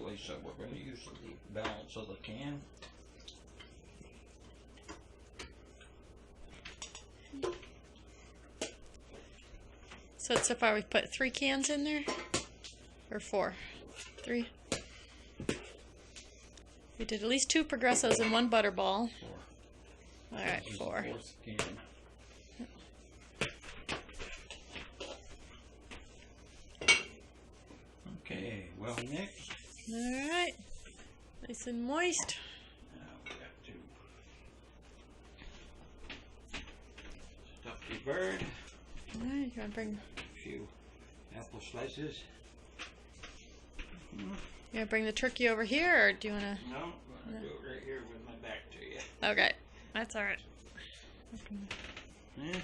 actually, so we're going to use the balance of the can. So far we've put 3 cans in there? Or 4? 3? We did at least 2 Progressos and 1 Butterball. 4. Alright, 4. Can. Okay, well mixed. Alright. Nice and moist. Now we got to stuff the bird. Alright, you want to bring... A few apple slices. You want to bring the turkey over here, or do you want to... No, I'm going to do it right here with my back to you. Okay, that's alright. Yeah.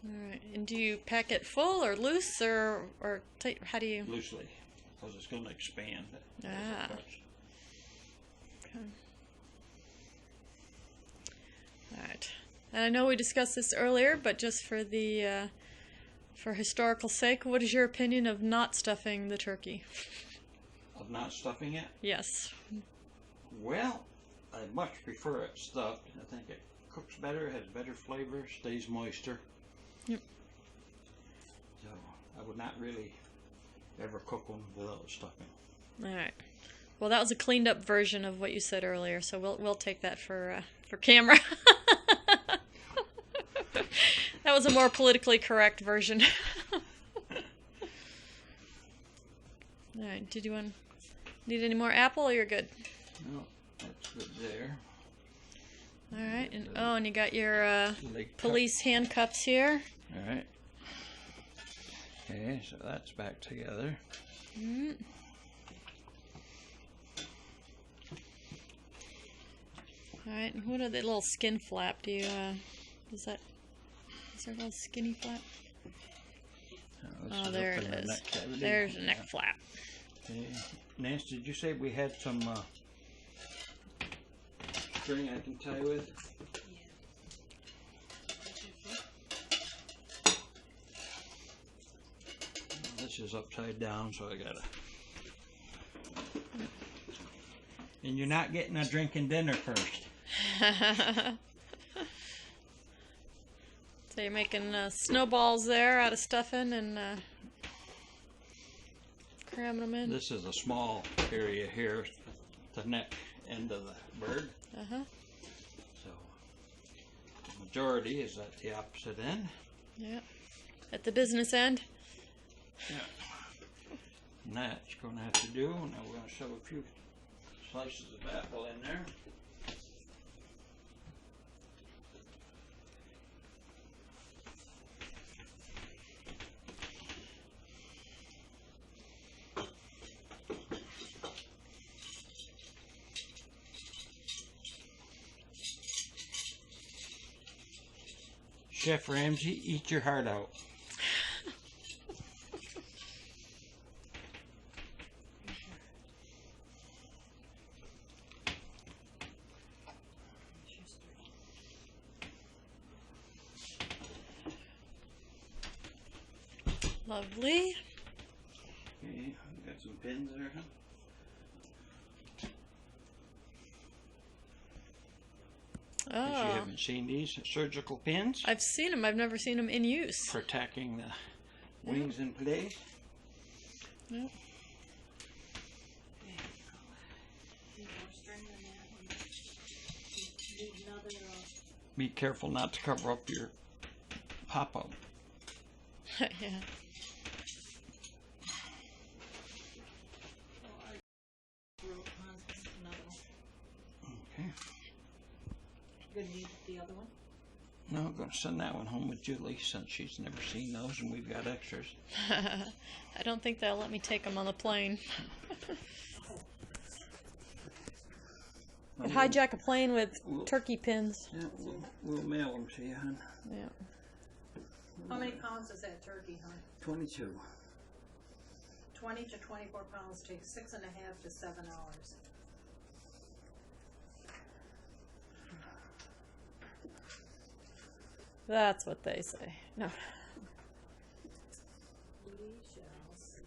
Alright, and do you pack it full or loose or tight? How do you... Loosely, because it's going to expand. Ah. Okay. Alright. And I know we discussed this earlier, but just for the for historical sake, what is your opinion of not stuffing the turkey? Of not stuffing it? Yes. Well, I much prefer it stuffed. I think it cooks better, has better flavor, stays moister. Yep. So I would not really ever cook one without stuffing. Alright. Well, that was a cleaned up version of what you said earlier, so we'll take that for camera. That was a more politically correct version. Alright, did you need any more apple, or you're good? No, that's good there. Alright, and you got your police handcuffs here. Alright. Okay, so that's back together. Mm. Alright, and what are the little skin flap? Do you, is there a little skinny flap? Oh, there it is. There's a neck flap. Okay. Nance, did you say we had some string I can tie with? This is upside down, so I gotta... And you're not getting a drinking dinner first. So you're making snowballs there out of stuffing and cramming them in? This is a small area here, the neck end of the bird. Uh-huh. So, the majority is at the opposite end. Yeah. At the business end? Yeah. And that's going to have to do. Now we're going to shove a few slices of apple in there. Chef Ramsay, eat your heart out. Lovely. Okay, got some pins there, huh? Oh. You haven't seen these surgical pins? I've seen them. I've never seen them in use. For tacking the wings in place. Nope. Be careful not to cover up your pop-up. Yeah. Okay. Gonna need the other one? No, I'm going to send that one home with Julie since she's never seen those and we've got extras. I don't think they'll let me take them on the plane. I'd hijack a plane with turkey pins. Yeah, we'll mail them to you, hon. Yeah. How many pounds is that turkey, hon? 22. 20 to 24 pounds takes 6.5 to 7 hours. That's what they say. No. We shall see.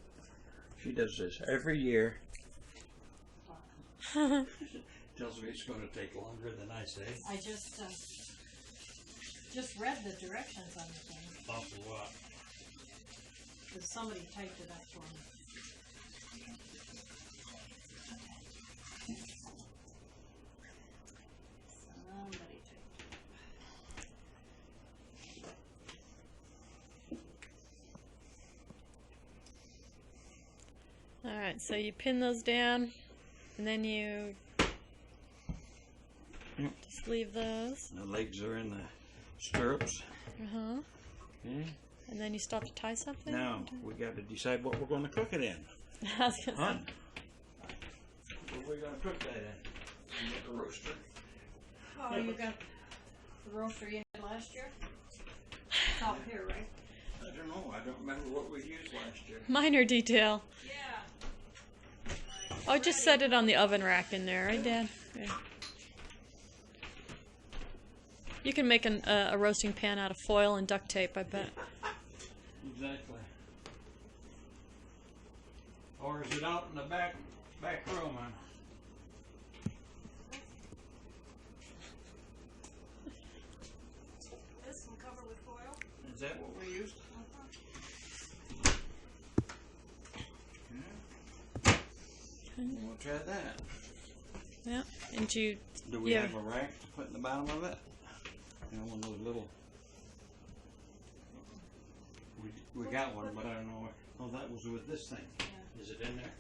She does this every year. Tells me it's going to take longer than I say. I just read the directions on the thing. Off of what? Because somebody typed it up for me. Somebody typed it. Alright, so you pin those down, and then you just leave those. The legs are in the stirrups. Uh-huh. Okay. And then you stop to tie something? Now, we got to decide what we're going to cook it in. I was gonna Hon, what are we going to cook that in? You got the roaster. Oh, you got the roaster you had last year? It's out here, right? I don't know. I don't remember what we used last year. Minor detail. Yeah. Oh, just set it on the oven rack in there, right, Dad? Yeah. You can make a roasting pan out of foil and duct tape, I bet. Exactly. Or is it out in the back room, huh? This one covered with foil? Is that what we used? We'll try that. Yeah. And you... Do we Yeah. have a rack to put in the bottom of it? You know, one of those little... We got one, but I don't know where... Oh, that was with this thing. Yeah. Is it in there?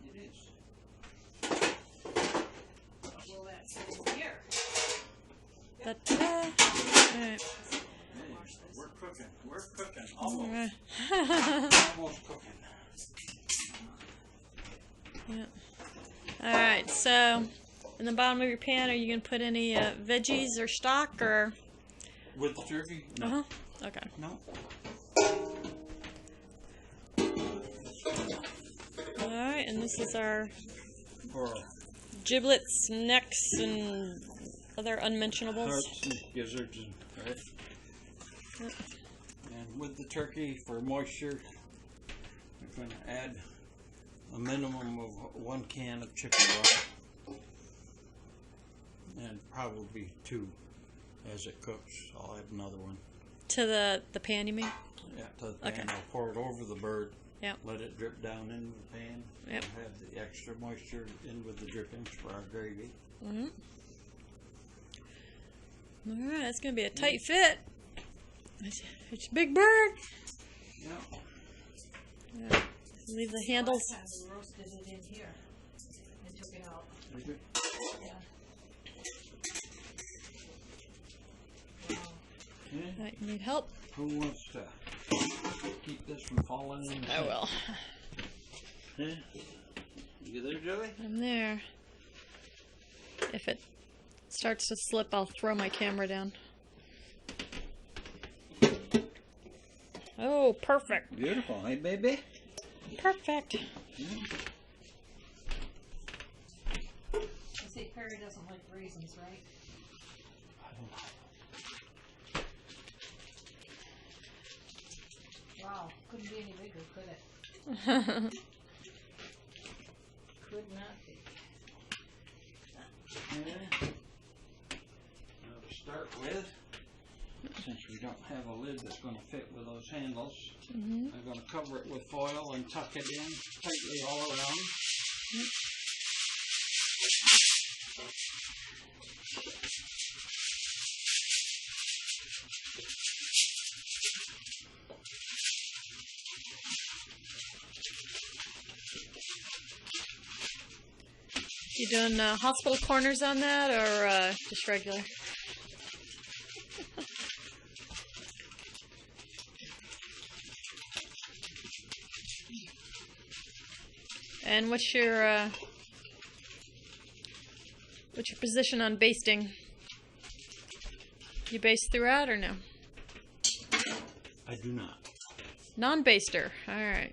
It is. Well, that's in here. Ta-ta. Alright. Hey, we're cooking. We're cooking. Almost. Alright. Almost cooking. Yeah. Alright, so in the bottom of your pan, are you going to put any veggies or stock or? With the turkey? No. Uh-huh. Okay. No. Alright, and this is our Or giblets, necks, and other unmentionables. hearts and gizzards, and, right? Yep. And with the turkey, for moisture, we're going to add a minimum of 1 can of chicken broth. And probably 2 as it cooks. I'll add another one. To the pan, you mean? Yeah, to the pan. Okay. I'll pour it over the bird. Yep. Let it drip down into the pan. Yep. We'll have the extra moisture in with the drippings for our gravy. Mm-hmm. Alright, it's going to be a tight fit. It's a big bird. Yeah. Yeah. Leave the handles. Last time we roasted it in here and took it out. Very good. Yeah. Okay. Alright, you need help? Who wants to keep this from falling in the I sink? will. Yeah. You there, Joey? I'm there. If it starts to slip, I'll throw my camera down. Oh, perfect. Beautiful, hey baby? Perfect. You see, Perry doesn't like raisins, right? Wow, couldn't be any bigger, could it? Could not be. Yeah. Now to start with, since we don't have a lid that's going to fit with those handles, Mm-hmm. I'm going to cover it with foil and tuck it in tightly all around. You doing hospital corners on that, or just regular? And what's your position on basting? You baste throughout or no? I do not. Non-baster. All right.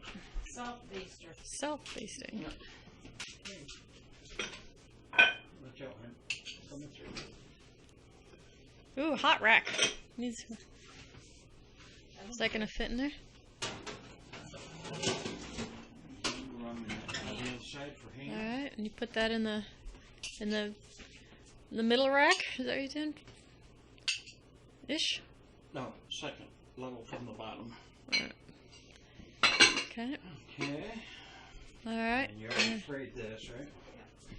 Self-baster. Self-basting. Watch out, man. Coming through. Ooh, hot rack. Is that gonna fit in there? Run that on the other side for All hand. right, and you put that in the middle rack. Is that what you did? Ish. No, second level from the bottom. Okay. Okay. All right. And you already sprayed this, right?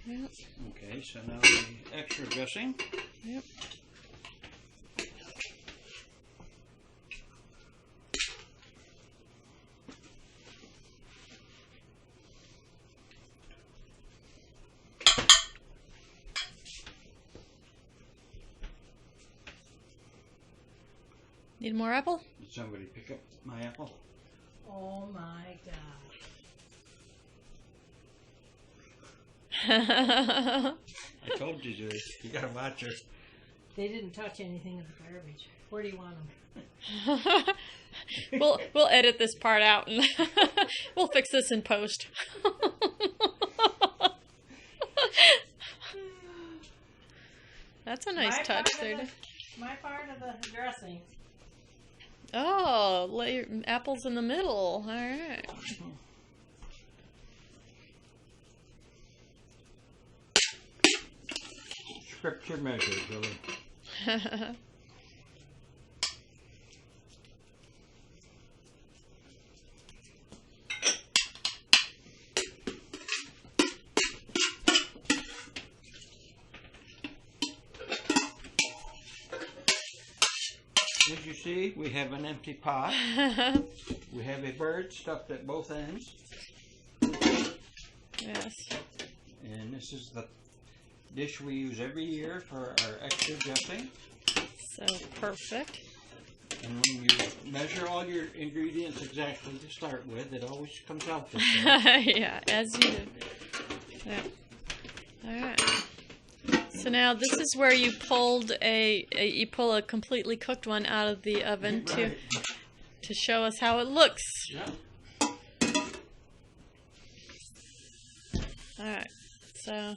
Yep. Okay, so now the extra dressing. Yep. Need more apple? Did somebody pick up my apple? Oh my god. I told you, Julie. You gotta watch her. They didn't touch anything in the garbage. Where do you want them? We'll edit this part out and we'll fix this in post. That's a nice touch there. My part of the dressing. Oh, lay your apples in the middle. All right. Scripture measure, Julie. As you see, we have an empty pot. We have a bird stuffed at both ends. Yes. And this is the dish we use every year for our extra dressing. So perfect. And when you measure all your ingredients exactly to start with, it always comes out this way. Yeah, as you do. Yeah. All right. So now this is where you pulled you pull a completely cooked one out of the oven Right. to show us how it looks. Yeah. All right. So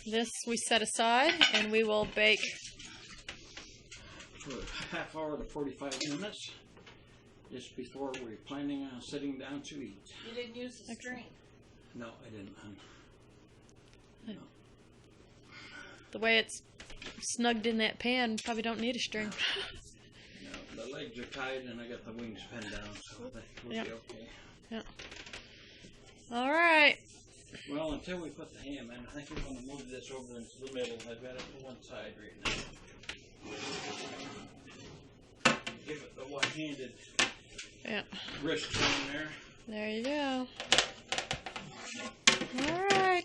this we set aside and we will bake For a half hour to 45 minutes, just before we're planning on sitting down to eat. You didn't use the string. No, I didn't, hon. No. the way it's snugged in that pan. Probably don't need a string. No, the legs are tied and I got the wings pinned down, so that will Yep. be okay. Yeah. All right. Well, until we put the ham in, I think we're going to move this over into the middle. I've got it to one side right now. Give it the one-handed Yeah. wrist turn there. There you go. All right.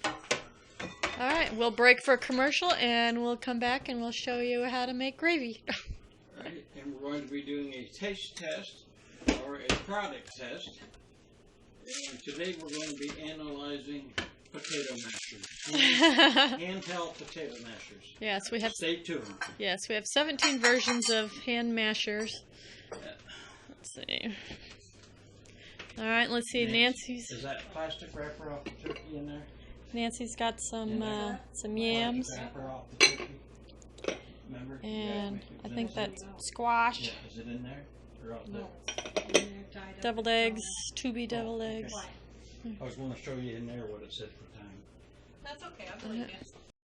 All right. We'll break for a commercial and we'll come back and we'll show you how to make gravy. Right, and we're going to be doing a taste test or a product test. And today we're going to be analyzing potato mashers. Handheld potato mashers. Yes, we have. Stay tuned. Yes, we have 17 versions of hand mashers. Let's see. All right, let's see. Nancy's Is that plastic wrapper off the turkey in there? Nancy's got some Plastic yams, wrapper off the turkey. Remember? and Yeah, I think that's squash, Yeah, is it in there? Or out there? No. And they're tied up. deviled eggs, to be deviled eggs. What? I was going to show you in there what it said for time. That's okay. I'll believe you.